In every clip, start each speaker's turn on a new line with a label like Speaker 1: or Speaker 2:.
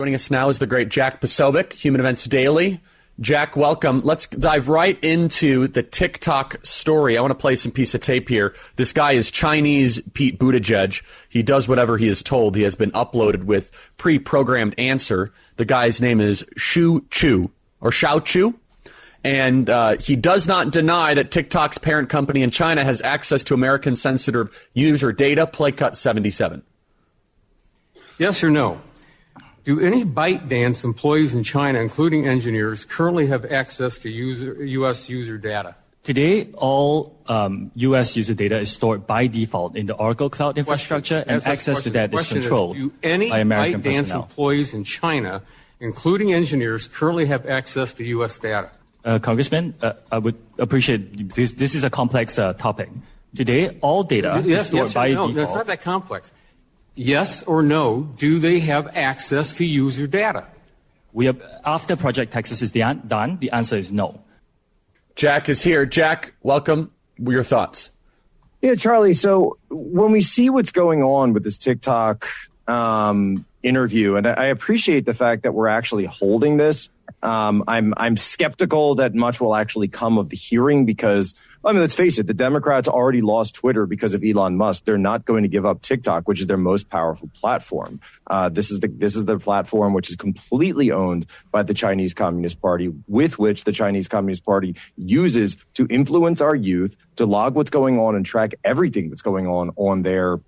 Speaker 1: Joining us now is the great Jack Posobiec, Human Events Daily. Jack, welcome. Let's dive right into the TikTok story. I want to play some piece of tape here. This guy is Chinese Pete Buttigieg. He does whatever he is told. He has been uploaded with pre-programmed answer. The guy's name is Xiao Chu. And he does not deny that TikTok's parent company in China has access to American sensitive user data. Play cut 77.
Speaker 2: Yes or no? Do any ByteDance employees in China, including engineers, currently have access to U.S. user data?
Speaker 3: Today, all U.S. user data is stored by default in the Oracle Cloud infrastructure, and access to that is controlled by American personnel.
Speaker 2: ByteDance employees in China, including engineers, currently have access to U.S. data?
Speaker 3: Congressman, I would appreciate this. This is a complex topic. Today, all data is stored by default.
Speaker 2: No, it's not that complex. Yes or no, do they have access to user data?
Speaker 3: After Project Texas is done, the answer is no.
Speaker 1: Jack is here. Jack, welcome. Your thoughts?
Speaker 4: Yeah, Charlie. So when we see what's going on with this TikTok interview, and I appreciate the fact that we're actually holding this. I'm skeptical that much will actually come of the hearing because, I mean, let's face it, the Democrats already lost Twitter because of Elon Musk. They're not going to give up TikTok, which is their most powerful platform. This is the platform which is completely owned by the Chinese Communist Party, with which the Chinese Communist Party uses to influence our youth, to log what's going on and track everything that's going on their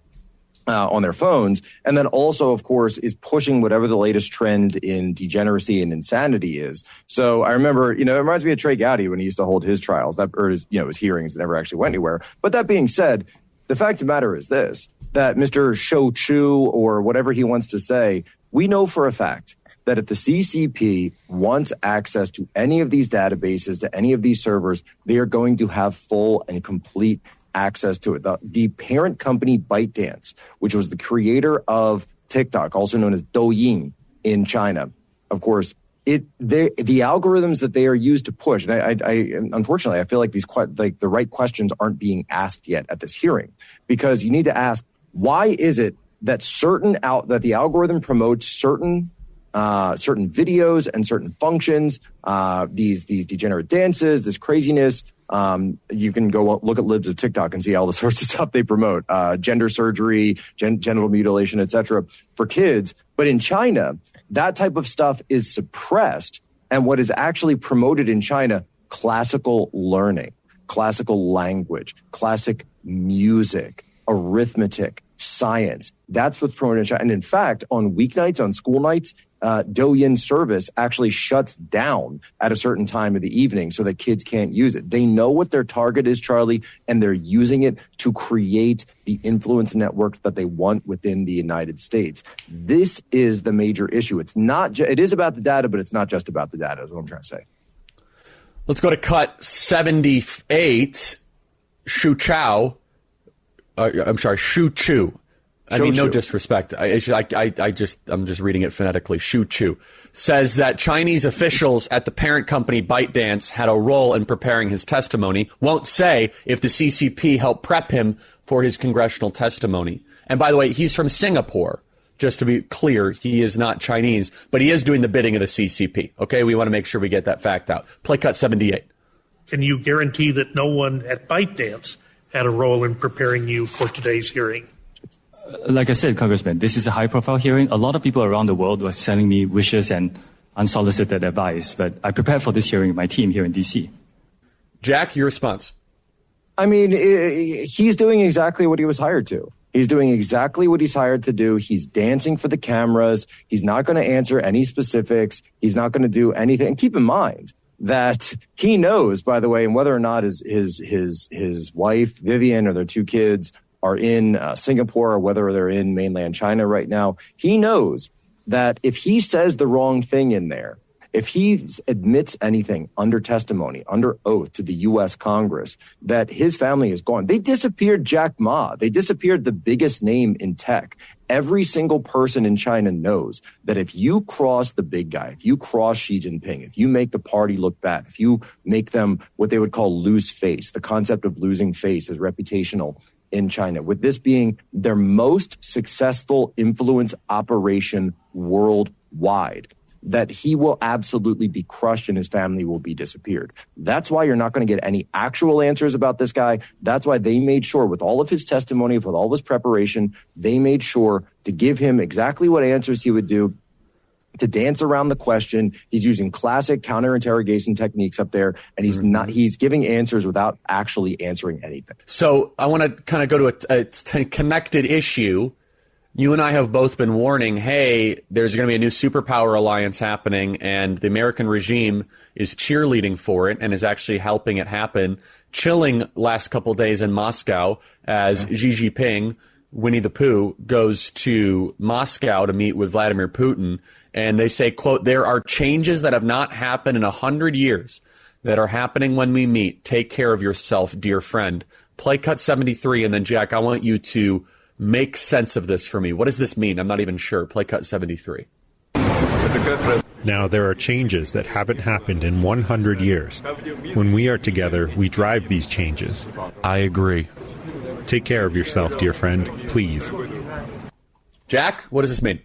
Speaker 4: phones, and then also, of course, is pushing whatever the latest trend in degeneracy and insanity is. So I remember, it reminds me of Trey Gowdy when he used to hold his trials, his hearings that never actually went anywhere. But that being said, the fact of the matter is this, that Mr. Xiao Chu, or whatever he wants to say, we know for a fact that if the CCP wants access to any of these databases, to any of these servers, they are going to have full and complete access to it. The parent company ByteDance, which was the creator of TikTok, also known as Douyin in China, of course, the algorithms that they are used to push, and I unfortunately I feel like the right questions aren't being asked yet at this hearing, because you need to ask, why is it that that the algorithm promotes certain videos and certain functions, these degenerate dances, this craziness. You can go look at libs of TikTok and see all the sorts of stuff they promote, gender surgery, genital mutilation, etc. for kids. But in China, that type of stuff is suppressed. And what is actually promoted in China, classical learning, classical language, classic music, arithmetic, science. That's what's promoted in China. And in fact, on weeknights, on school nights, Douyin service actually shuts down at a certain time of the evening so that kids can't use it. They know what their target is, Charlie, and they're using it to create the influence network that they want within the United States. This is the major issue. It's not. It is about the data, but it's not just about the data, is what I'm trying to say.
Speaker 1: Let's go to cut 78. Xiao Chu. I mean, no disrespect. I'm just reading it phonetically. Xiao Chu says that Chinese officials at the parent company ByteDance had a role in preparing his testimony. Won't say if the CCP helped prep him for his congressional testimony. And by the way, he's from Singapore. Just to be clear, he is not Chinese, but he is doing the bidding of the CCP. Okay, we want to make sure we get that fact out. Play cut 78.
Speaker 5: Can you guarantee that no one at ByteDance had a role in preparing you for today's hearing?
Speaker 3: Like I said, Congressman, this is a high-profile hearing. A lot of people around the world were sending me wishes and unsolicited advice, but I prepared for this hearing with my team here in D.C.
Speaker 1: Jack, your response?
Speaker 4: I mean, he's doing exactly what he was hired to. He's doing exactly what he's hired to do. He's dancing for the cameras. He's not going to answer any specifics. He's not going to do anything. And keep in mind that he knows, by the way, and whether or not his wife, Vivian, or their two kids are in Singapore, or whether they're in mainland China right now, he knows that if he says the wrong thing in there, if he admits anything under testimony, under oath to the U.S. Congress, that his family is gone. They disappeared Jack Ma. They disappeared the biggest name in tech. Every single person in China knows that if you cross the big guy, if you cross Xi Jinping, if you make the party look bad, if you make them what they would call lose face, the concept of losing face is reputational. in China, with this being their most successful influence operation worldwide, that he will absolutely be crushed and his family will be disappeared. That's why you're not going to get any actual answers about this guy. That's why they made sure, with all of his testimony, with all of his preparation, they made sure to give him exactly what answers he would do, to dance around the question. He's using classic counter-interrogation techniques up there, and he's giving answers without actually answering anything.
Speaker 1: So I want to kind of go to a connected issue. You and I have both been warning, hey, there's going to be a new superpower alliance happening, and the American regime is cheerleading for it and is actually helping it happen. Chilling last couple days in Moscow as Xi Jinping, Winnie the Pooh, goes to Moscow to meet with Vladimir Putin. And they say, quote, there are changes that have not happened in 100 years that are happening when we meet. Take care of yourself, dear friend. Play cut 73, and then, Jack, I want you to make sense of this for me. What does this mean? I'm not even sure. Play cut 73.
Speaker 6: Now, there are changes that haven't happened in 100 years. When we are together, we drive these changes.
Speaker 1: I agree.
Speaker 6: Take care of yourself, dear friend, please.
Speaker 1: Jack, what does this mean?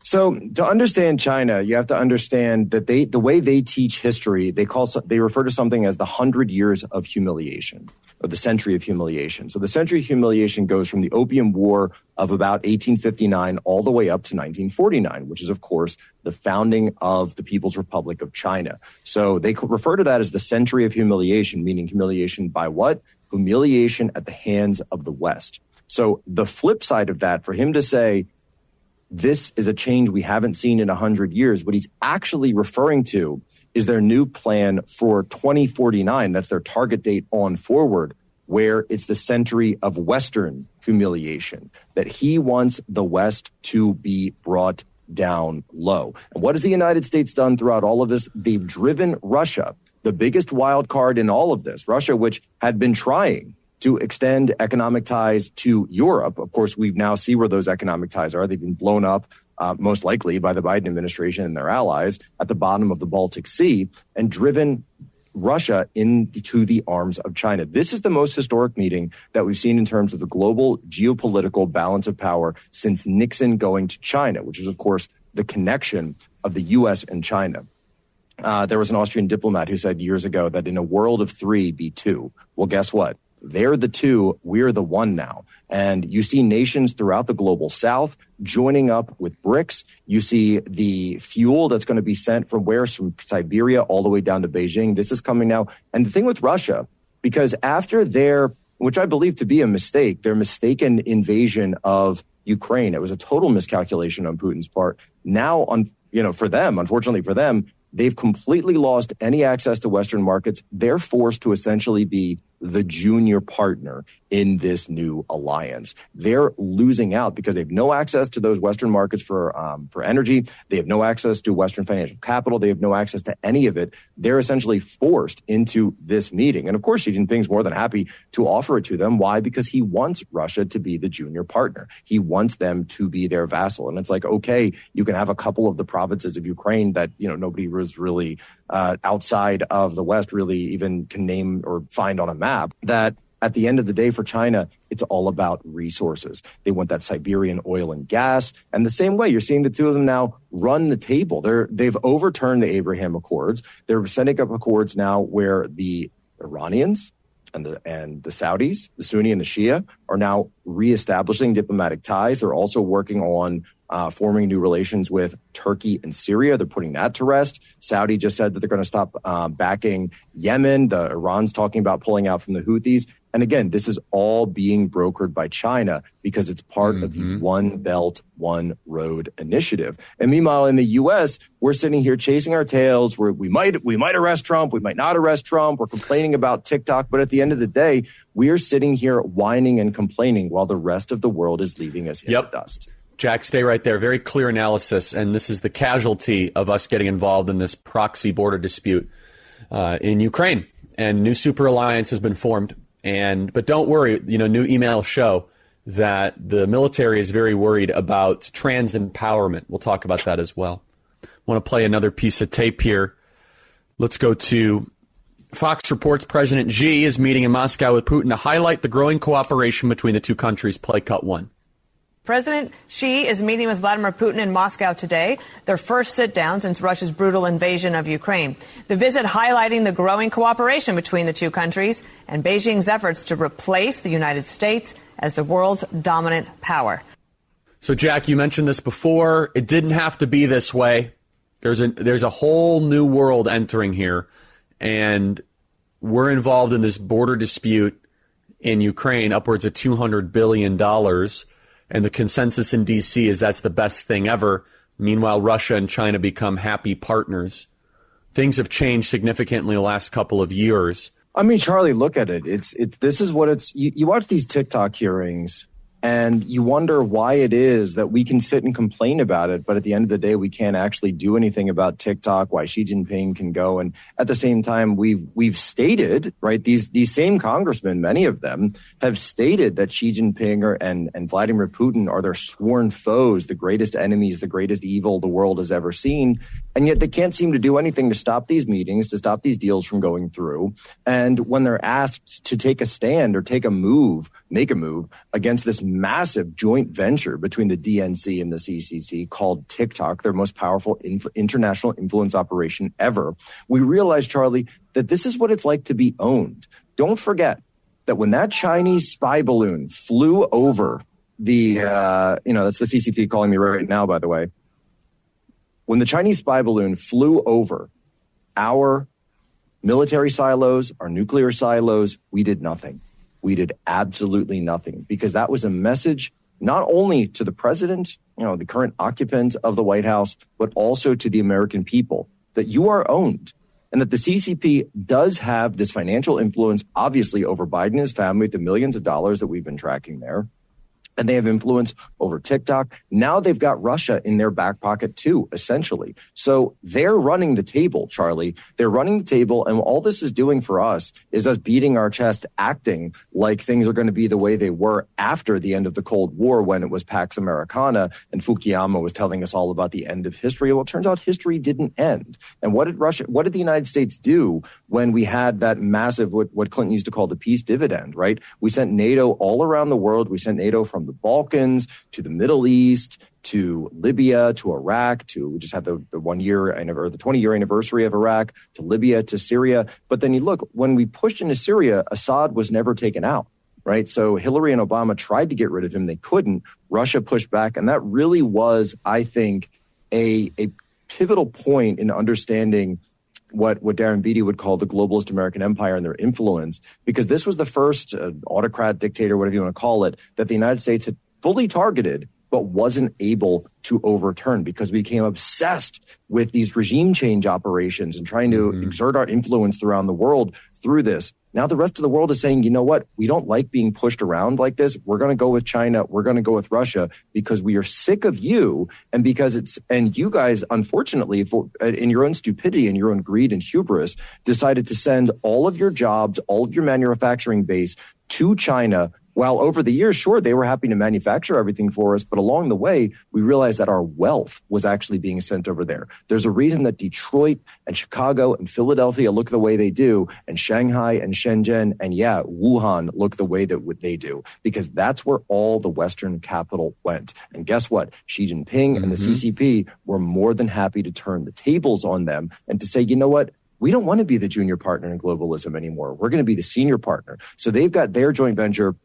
Speaker 4: So to understand China, you have to understand that the way they teach history, they refer to something as the 100 years of humiliation, or the century of humiliation. So the century of humiliation goes from the Opium War of about 1859 all the way up to 1949, which is, of course, the founding of the People's Republic of China. So they refer to that as the century of humiliation, meaning humiliation by what? Humiliation at the hands of the West. So the flip side of that, for him to say, this is a change we haven't seen in 100 years, what he's actually referring to is their new plan for 2049. That's their target date on forward, where it's the century of Western humiliation, that he wants the West to be brought down low. And what has the United States done throughout all of this? They've driven Russia, the biggest wild card in all of this, Russia, which had been trying to extend economic ties to Europe. Of course, we now see where those economic ties are. They've been blown up, most likely by the Biden administration and their allies at the bottom of the Baltic Sea, and driven Russia into the arms of China. This is the most historic meeting that we've seen in terms of the global geopolitical balance of power since Nixon going to China, which is, of course, the connection of the U.S. and China. There was an Austrian diplomat who said years ago that in a world of three, be two. Well, guess what? They're the two, we're the one now. And you see nations throughout the global south joining up with BRICS. You see the fuel that's going to be sent from Siberia all the way down to Beijing. This is coming now. And the thing with Russia, because after which I believe to be a mistake, their mistaken invasion of Ukraine, it was a total miscalculation on Putin's part. Now, unfortunately for them, they've completely lost any access to Western markets. They're forced to essentially be the junior partner in this new alliance. They're losing out because they have no access to those Western markets for energy. They have no access to Western financial capital. They have no access to any of it. They're essentially forced into this meeting. And of course, Xi Jinping's more than happy to offer it to them. Why? Because he wants Russia to be the junior partner. He wants them to be their vassal. And it's like, okay, you can have a couple of the provinces of Ukraine that, nobody was really outside of the West really even can name or find on a map, that at the end of the day for China, it's all about resources. They want that Siberian oil and gas. And the same way, you're seeing the two of them now run the table. They've overturned the Abraham Accords. They're setting up accords now where the Iranians and the Saudis, the Sunni and the Shia, are now reestablishing diplomatic ties. They're also working on forming new relations with Turkey and Syria. They're putting that to rest. Saudi just said that they're going to stop backing Yemen. Iran's talking about pulling out from the Houthis. And again, this is all being brokered by China because it's part of the One Belt, One Road initiative. And meanwhile, in the U.S., we're sitting here chasing our tails. We might arrest Trump. We might not arrest Trump. We're complaining about TikTok. But at the end of the day, we are sitting here whining and complaining while the rest of the world is leaving us in the dust.
Speaker 1: Jack, stay right there. Very clear analysis. And this is the casualty of us getting involved in this proxy border dispute in Ukraine. And new super alliance has been formed. But don't worry, new emails show that the military is very worried about trans empowerment. We'll talk about that as well. I want to play another piece of tape here. Let's go to Fox reports President Xi is meeting in Moscow with Putin to highlight the growing cooperation between the two countries. Play cut one.
Speaker 7: President Xi is meeting with Vladimir Putin in Moscow today, their first sit-down since Russia's brutal invasion of Ukraine. The visit highlighting the growing cooperation between the two countries and Beijing's efforts to replace the United States as the world's dominant power.
Speaker 1: So, Jack, you mentioned this before. It didn't have to be this way. There's a whole new world entering here, and we're involved in this border dispute in Ukraine, upwards of $200 billion. And the consensus in D.C. is that's the best thing ever. Meanwhile, Russia and China become happy partners. Things have changed significantly the last couple of years.
Speaker 4: I mean, Charlie, look at it. This is what it's. You watch these TikTok hearings, and you wonder why it is that we can sit and complain about it, but at the end of the day, we can't actually do anything about TikTok, why Xi Jinping can go. And at the same time, we've stated, right, these same congressmen, many of them, have stated that Xi Jinping and Vladimir Putin are their sworn foes, the greatest enemies, the greatest evil the world has ever seen. And yet they can't seem to do anything to stop these meetings, to stop these deals from going through. And when they're asked to take a stand or make a move against this massive joint venture between the DNC and the CCC called TikTok, their most powerful international influence operation ever, we realize, Charlie, that this is what it's like to be owned. Don't forget that when that Chinese spy balloon flew over the, that's the CCP calling me right now, by the way. When the Chinese spy balloon flew over our military silos, our nuclear silos, we did nothing. We did absolutely nothing, because that was a message not only to the president, the current occupant of the White House, but also to the American people that you are owned, and that the CCP does have this financial influence, obviously, over Biden and his family, the millions of dollars that we've been tracking there. And they have influence over TikTok. Now they've got Russia in their back pocket too, essentially. So they're running the table, Charlie. They're running the table. And all this is doing for us is us beating our chest, acting like things are going to be the way they were after the end of the Cold War, when it was Pax Americana and Fukuyama was telling us all about the end of history. Well, it turns out history didn't end. And what did the United States do when we had that massive, what Clinton used to call the peace dividend, right? We sent NATO all around the world. We sent NATO from the Balkans to the Middle East to Libya to Iraq we just had the 20-year anniversary of Iraq, to Libya to Syria. But then you look, when we pushed into Syria, Assad was never taken out, right? So Hillary and Obama tried to get rid of him. They couldn't. Russia pushed back. And that really was, I think, a pivotal point in understanding what Darren Beattie would call the globalist American empire and their influence, because this was the first autocrat, dictator, whatever you want to call it, that the United States had fully targeted but wasn't able to overturn, because we became obsessed with these regime change operations and trying to exert our influence around the world through this. Now the rest of the world is saying, you know what? We don't like being pushed around like this. We're going to go with China. We're going to go with Russia, because we are sick of you. And because and you guys, unfortunately, in your own stupidity and your own greed and hubris, decided to send all of your jobs, all of your manufacturing base to China. While over the years, sure, they were happy to manufacture everything for us, but along the way, we realized that our wealth was actually being sent over there. There's a reason that Detroit and Chicago and Philadelphia look the way they do, and Shanghai and Shenzhen and, Wuhan look the way that they do, because that's where all the Western capital went. And guess what? Xi Jinping and the CCP were more than happy to turn the tables on them and to say, you know what? We don't want to be the junior partner in globalism anymore. We're going to be the senior partner. So they've got their joint venture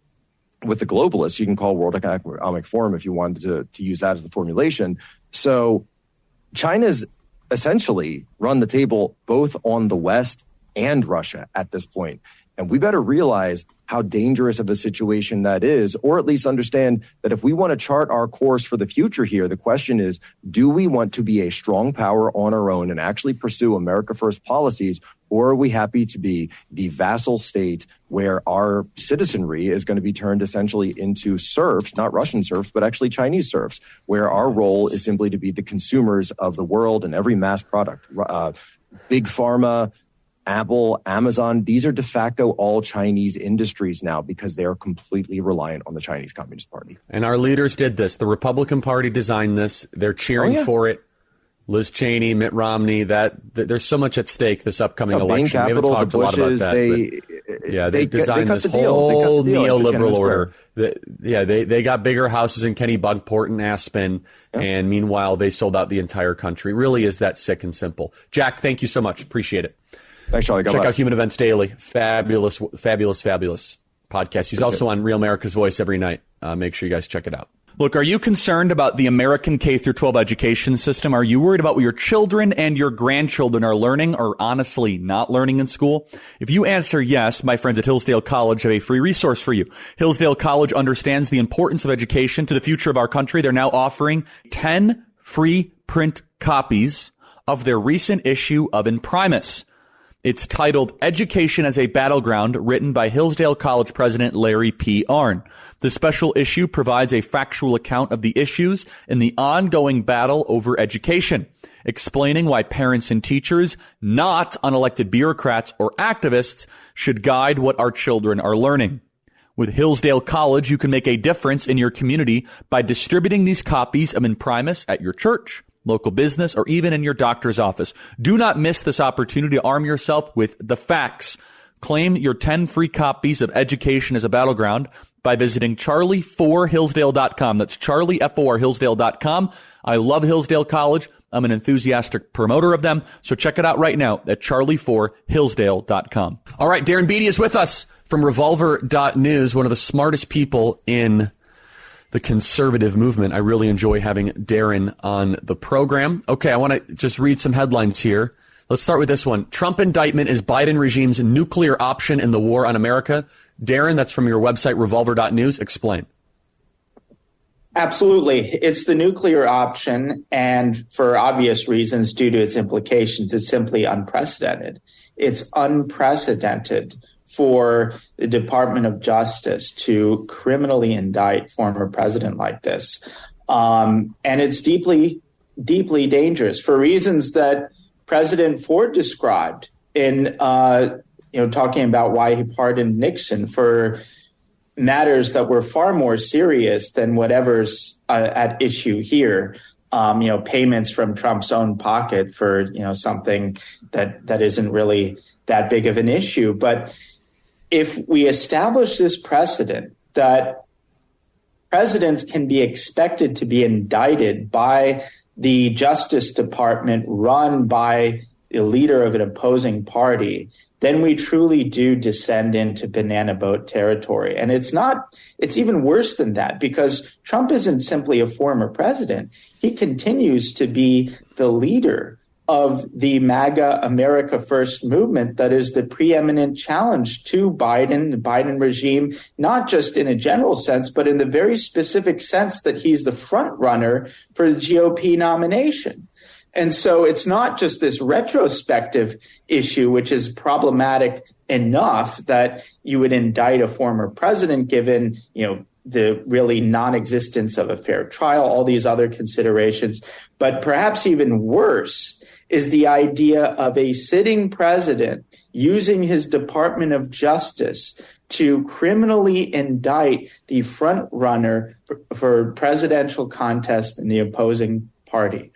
Speaker 4: with the globalists. You can call World Economic Forum if you wanted to use that as the formulation. So China's essentially run the table both on the West and Russia at this point. And we better realize how dangerous of a situation that is, or at least understand that if we want to chart our course for the future here, the question is, do we want to be a strong power on our own and actually pursue America First policies, or are we happy to be the vassal state where our citizenry is going to be turned essentially into serfs, not Russian serfs, but actually Chinese serfs, where our role is simply to be the consumers of the world and every mass product, big pharma, Apple, Amazon, these are de facto all Chinese industries now, because they are completely reliant on the Chinese Communist Party.
Speaker 1: And our leaders did this. The Republican Party designed this. They're cheering for it. Liz Cheney, Mitt Romney, that there's so much at stake this upcoming election.
Speaker 4: Capital,
Speaker 1: we haven't talked a lot about that. They designed this whole neoliberal order. They got bigger houses in Kennebunkport and Aspen, and meanwhile they sold out the entire country. Really is that sick and simple. Jack, thank you so much. Appreciate it.
Speaker 4: Thanks, Charlie.
Speaker 1: Check out Human Events Daily. Fabulous podcast. He's also on Real America's Voice every night. Make sure you guys check it out. Look, are you concerned about the American K-12 education system? Are you worried about what your children and your grandchildren are learning or honestly not learning in school? If you answer yes, my friends at Hillsdale College have a free resource for you. Hillsdale College understands the importance of education to the future of our country. They're now offering 10 free print copies of their recent issue of Imprimis. It's titled Education as a Battleground, written by Hillsdale College President Larry P. Arnn. The special issue provides a factual account of the issues in the ongoing battle over education, explaining why parents and teachers, not unelected bureaucrats or activists, should guide what our children are learning. With Hillsdale College, you can make a difference in your community by distributing these copies of Imprimis at your church, local business, or even in your doctor's office. Do not miss this opportunity to arm yourself with the facts. Claim your 10 free copies of Education as a Battleground by visiting charlie4hillsdale.com. That's charlie4hillsdale.com. I love Hillsdale College. I'm an enthusiastic promoter of them. So check it out right now at charlie4hillsdale.com. All right, Darren Beattie is with us from revolver.news, one of the smartest people in the conservative movement. I really enjoy having Darren on the program. Okay, I want to just read some headlines here. Let's start with this one. Trump indictment is Biden regime's nuclear option in the war on America. Darren, that's from your website, revolver.news. Explain.
Speaker 8: Absolutely. It's the nuclear option, and for obvious reasons due to its implications, it's simply unprecedented. It's unprecedented for the Department of Justice to criminally indict former president like this. And it's deeply, deeply dangerous for reasons that President Ford described in, talking about why he pardoned Nixon for matters that were far more serious than whatever's at issue here. Payments from Trump's own pocket for, something that isn't really that big of an issue. But if we establish this precedent that presidents can be expected to be indicted by the Justice Department run by the leader of an opposing party, then we truly do descend into banana boat territory. And it's even worse than that, because Trump isn't simply a former president. He continues to be the leader of the MAGA America First movement that is the preeminent challenge to Biden, the Biden regime, not just in a general sense, but in the very specific sense that he's the front runner for the GOP nomination. And so it's not just this retrospective issue, which is problematic enough that you would indict a former president, given, the really non-existence of a fair trial, all these other considerations. But perhaps even worse is the idea of a sitting president using his Department of Justice to criminally indict the front runner for presidential contest in the opposing party.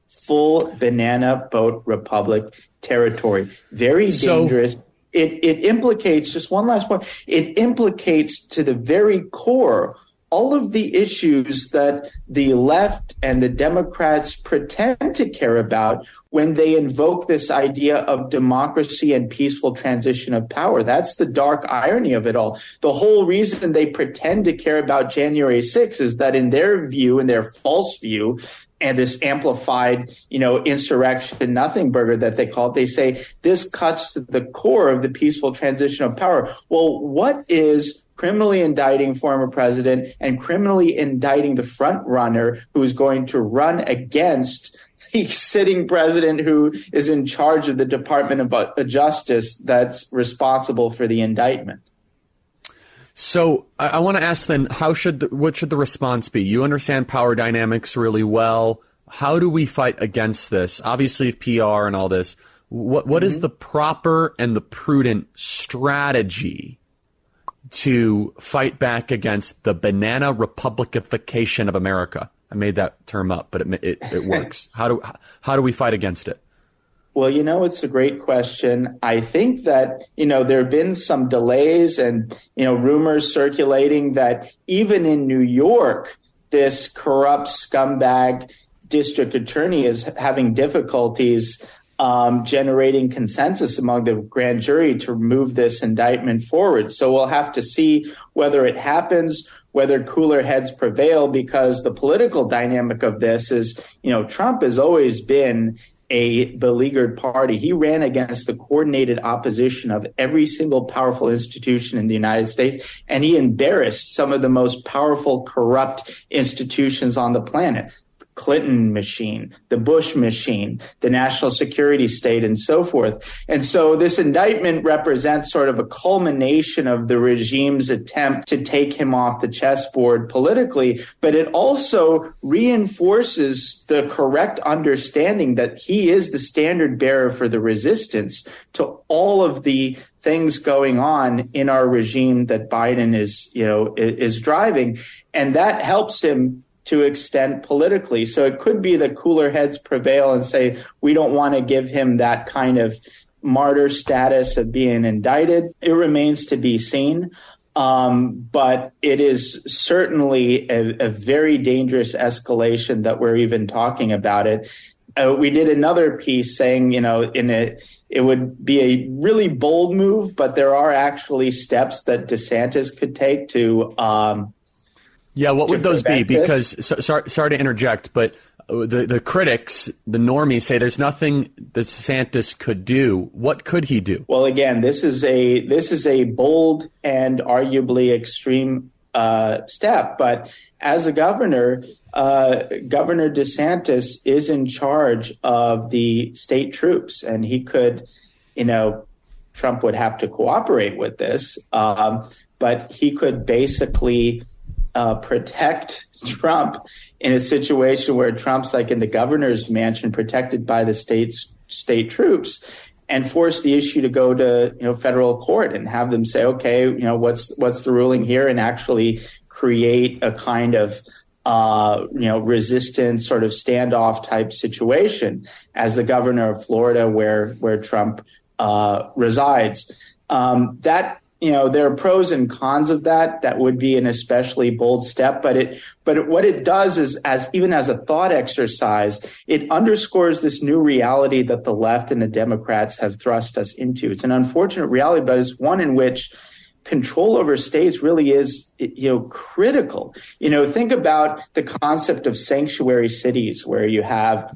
Speaker 8: Full banana boat republic territory. Very dangerous. It implicates, just one last point, it implicates to the very core all of the issues that the left and the Democrats pretend to care about when they invoke this idea of democracy and peaceful transition of power. That's the dark irony of it all. The whole reason they pretend to care about January 6th is that in their view, in their false view, and this amplified, insurrection nothing burger that they call it, they say this cuts to the core of the peaceful transition of power. Well, what is criminally indicting former president and criminally indicting the front runner who's going to run against the sitting president who is in charge of the Department of Justice that's responsible for the indictment?
Speaker 1: So I want to ask then, what should the response be? You understand power dynamics really well. How do we fight against this? Obviously, PR and all this. What is the proper and the prudent strategy to fight back against the banana republicification of America? I made that term up, but it works. How do we fight against it?
Speaker 8: Well, it's a great question. I think that, there have been some delays and, rumors circulating that even in New York, this corrupt scumbag district attorney is having difficulties generating consensus among the grand jury to move this indictment forward. So we'll have to see whether it happens, whether cooler heads prevail, because the political dynamic of this is, Trump has always been a beleaguered party. He ran against the coordinated opposition of every single powerful institution in the United States, and he embarrassed some of the most powerful, corrupt institutions on the planet. Clinton machine, the Bush machine, the national security state, and so forth. And so this indictment represents sort of a culmination of the regime's attempt to take him off the chessboard politically, but it also reinforces the correct understanding that he is the standard bearer for the resistance to all of the things going on in our regime that Biden is driving. And that helps him to extent politically. So it could be that cooler heads prevail and say, we don't want to give him that kind of martyr status of being indicted. It remains to be seen. But it is certainly a very dangerous escalation that we're even talking about it. We did another piece saying, it would be a really bold move, but there are actually steps that DeSantis could take to
Speaker 1: what would those be? Because sorry to interject, but the critics, the normies, say there's nothing that DeSantis could do. What could he do?
Speaker 8: Well, again, this is a bold and arguably extreme step. But as a governor, Governor DeSantis is in charge of the state troops, and he could, Trump would have to cooperate with this, but he could basically protect Trump in a situation where Trump's like in the governor's mansion protected by the state troops, and force the issue to go to federal court and have them say, okay, what's the ruling here, and actually create a kind of resistance sort of standoff type situation as the governor of Florida where Trump resides. There are pros and cons of that. That would be an especially bold step, but what it does is, as a thought exercise, it underscores this new reality that the left and the Democrats have thrust us into. It's an unfortunate reality, but it's one in which control over states really is, critical. Think about the concept of sanctuary cities, where you have,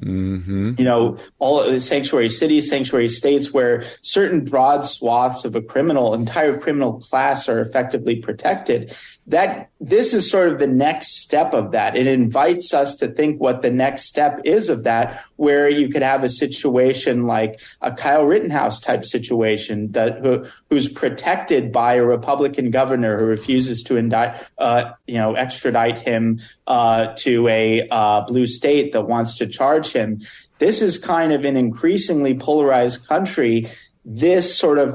Speaker 8: all sanctuary cities, sanctuary states, where certain broad swaths of entire criminal class are effectively protected. That this is sort of the next step of that. It invites us to think what the next step is of that, where you could have a situation like a Kyle Rittenhouse type situation who's protected by a Republican governor who refuses to extradite him to a blue state that wants to charge him. This is kind of an increasingly polarized country. This sort of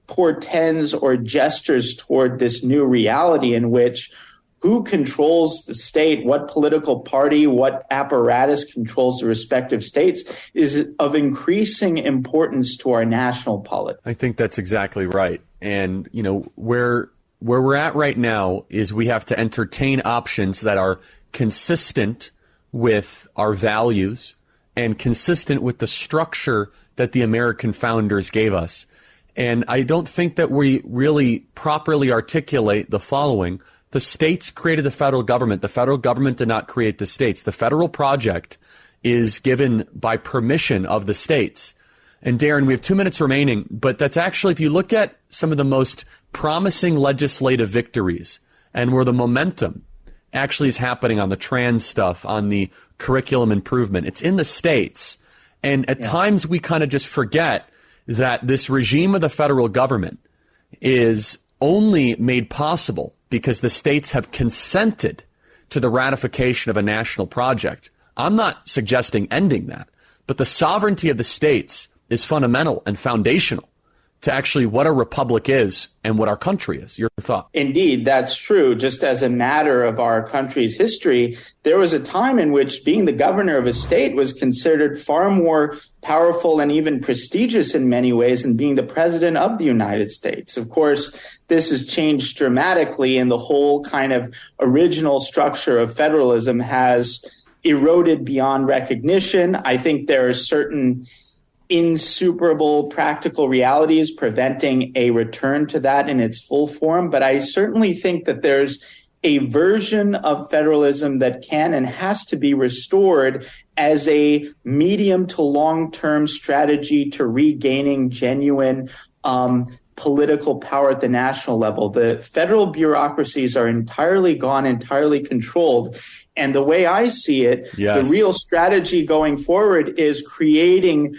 Speaker 8: portends or gestures toward this new reality in which who controls the state, what political party, what apparatus controls the respective states is of increasing importance to our national politics.
Speaker 1: I think that's exactly right. And, where we're at right now is we have to entertain options that are consistent with our values and consistent with the structure that the American founders gave us. And I don't think that we really properly articulate the following. The states created the federal government. The federal government did not create the states. The federal project is given by permission of the states. And Darren, we have 2 minutes remaining, but that's actually, if you look at some of the most promising legislative victories and where the momentum actually is happening on the trans stuff, on the curriculum improvement, it's in the states. And at times we kind of just forget that this regime of the federal government is only made possible because the states have consented to the ratification of a national project. I'm not suggesting ending that, but the sovereignty of the states is fundamental and foundational to actually what a republic is and what our country is. Your thought?
Speaker 8: Indeed, that's true. Just as a matter of our country's history, there was a time in which being the governor of a state was considered far more powerful and even prestigious in many ways than being the president of the United States. Of course, this has changed dramatically, and the whole kind of original structure of federalism has eroded beyond recognition. I think there are certain insuperable practical realities preventing a return to that in its full form. But I certainly think that there's a version of federalism that can and has to be restored as a medium to long-term strategy to regaining genuine political power at the national level. The federal bureaucracies are entirely gone, entirely controlled. And the way I see it, the real strategy going forward is creating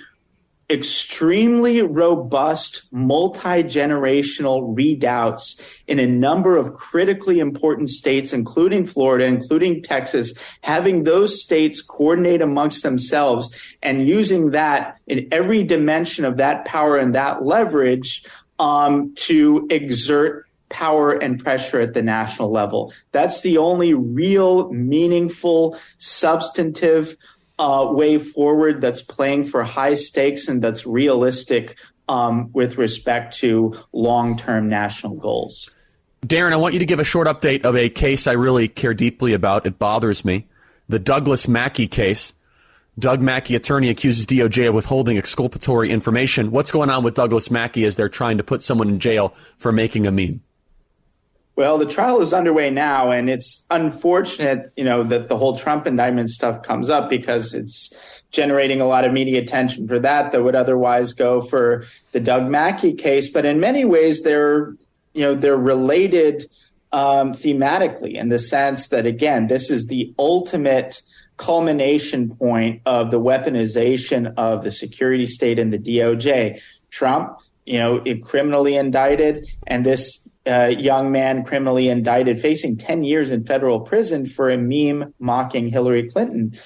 Speaker 8: extremely robust, multi-generational redoubts in a number of critically important states, including Florida, including Texas, having those states coordinate amongst themselves and using that in every dimension of that power and that leverage to exert power and pressure at the national level. That's the only real, meaningful, substantive way forward that's playing for high stakes and that's realistic with respect to long-term national goals.
Speaker 1: Darren, I want you to give a short update of a case I really care deeply about. It bothers me. The Douglas Mackey case. Doug Mackey, attorney, accuses DOJ of withholding exculpatory information. What's going on with Douglas Mackey as they're trying to put someone in jail for making a meme?
Speaker 8: Well, the trial is underway now, and it's unfortunate, that the whole Trump indictment stuff comes up because it's generating a lot of media attention for that would otherwise go for the Doug Mackey case. But in many ways, they're related thematically in the sense that, again, this is the ultimate culmination point of the weaponization of the security state and the DOJ. Trump, criminally indicted, and this young man criminally indicted, facing 10 years in federal prison for a meme mocking Hillary Clinton.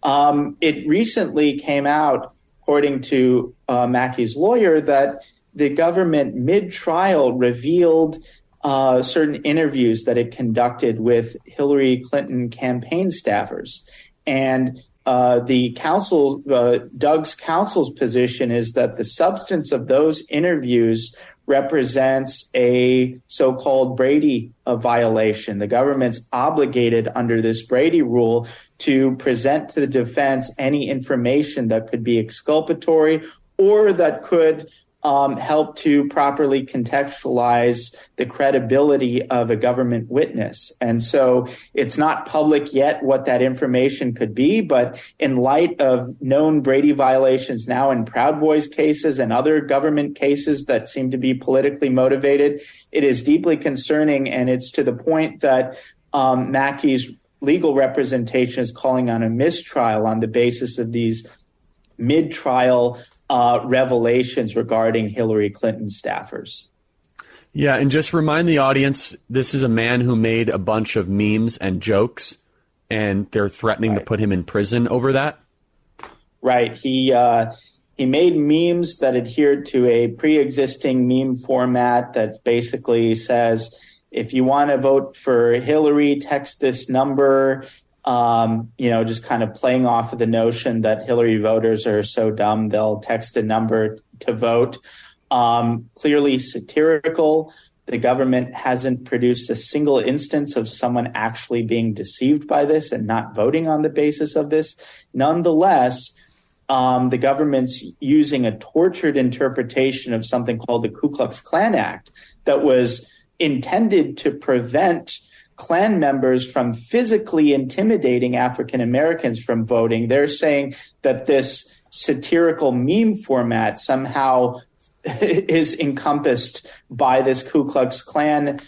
Speaker 8: It recently came out, according to Mackey's lawyer, that the government mid-trial revealed certain interviews that it conducted with Hillary Clinton campaign staffers. And Doug's counsel's position is that the substance of those interviews represents a so-called Brady violation. The government's obligated under this Brady rule to present to the defense any information that could be exculpatory or that could help to properly contextualize the credibility of a government witness. And so it's not public yet what that information could be, but in light of known Brady violations now in Proud Boys cases and other government cases that seem to be politically motivated, it is deeply concerning. And it's to the point that Mackey's legal representation is calling on a mistrial on the basis of these mid-trial revelations regarding Hillary Clinton staffers.
Speaker 1: Yeah, and just remind the audience, this is a man who made a bunch of memes and jokes, and they're threatening to put him in prison over that?
Speaker 8: Right. He made memes that adhered to a pre-existing meme format that basically says, if you want to vote for Hillary, text this number. Just kind of playing off of the notion that Hillary voters are so dumb, they'll text a number to vote. Clearly satirical. The government hasn't produced a single instance of someone actually being deceived by this and not voting on the basis of this. Nonetheless, the government's using a tortured interpretation of something called the Ku Klux Klan Act that was intended to prevent Klan members from physically intimidating African Americans from voting. They're saying that this satirical meme format somehow is encompassed by this Ku Klux Klan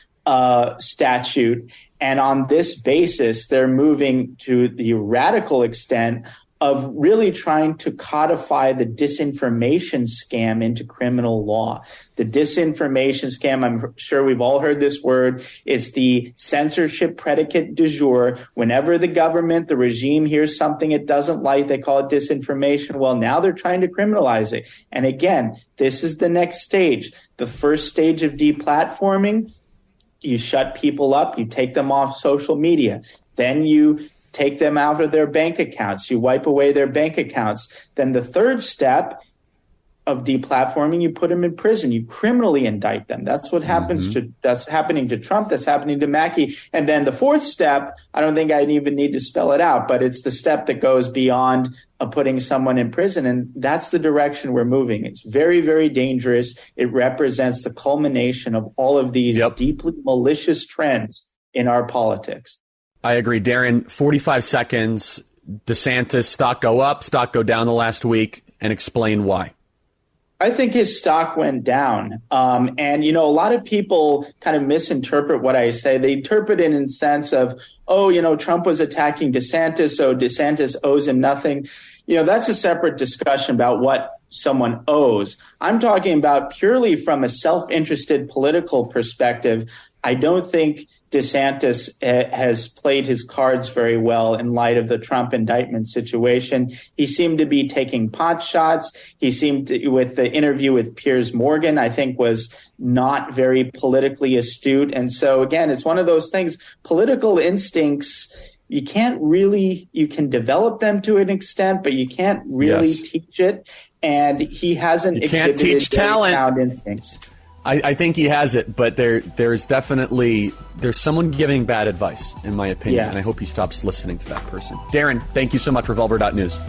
Speaker 8: statute. And on this basis, they're moving to the radical extent of really trying to codify the disinformation scam into criminal law. The disinformation scam, I'm sure we've all heard this word. It's the censorship predicate du jour. Whenever the government, the regime hears something it doesn't like, they call it disinformation. Well, now they're trying to criminalize it. And again, this is the next stage. The first stage of deplatforming, you shut people up, you take them off social media. Then you take them out of their bank accounts. You wipe away their bank accounts. Then the third step of deplatforming, you put them in prison. You criminally indict them. That's what happens that's happening to Trump. That's happening to Mackey. And then the fourth step, I don't think I even need to spell it out, but it's the step that goes beyond putting someone in prison. And that's the direction we're moving. It's very, very dangerous. It represents the culmination of all of these deeply malicious trends in our politics.
Speaker 1: I agree. Darren, 45 seconds. DeSantis stock go up, stock go down the last week, and explain why.
Speaker 8: I think his stock went down. And, a lot of people kind of misinterpret what I say. They interpret it in the sense of, Trump was attacking DeSantis, so DeSantis owes him nothing. That's a separate discussion about what someone owes. I'm talking about purely from a self-interested political perspective. I don't think DeSantis has played his cards very well in light of the Trump indictment situation. He seemed to be taking pot shots. He seemed to, with the interview with Piers Morgan, I think was not very politically astute. And so, again, it's one of those things, political instincts, you can develop them to an extent, but you can't really teach it. And he hasn't exhibited very sound instincts.
Speaker 1: I think he has it, but there's someone giving bad advice, in my opinion, and I hope he stops listening to that person. Darren, thank you so much, Revolver.News.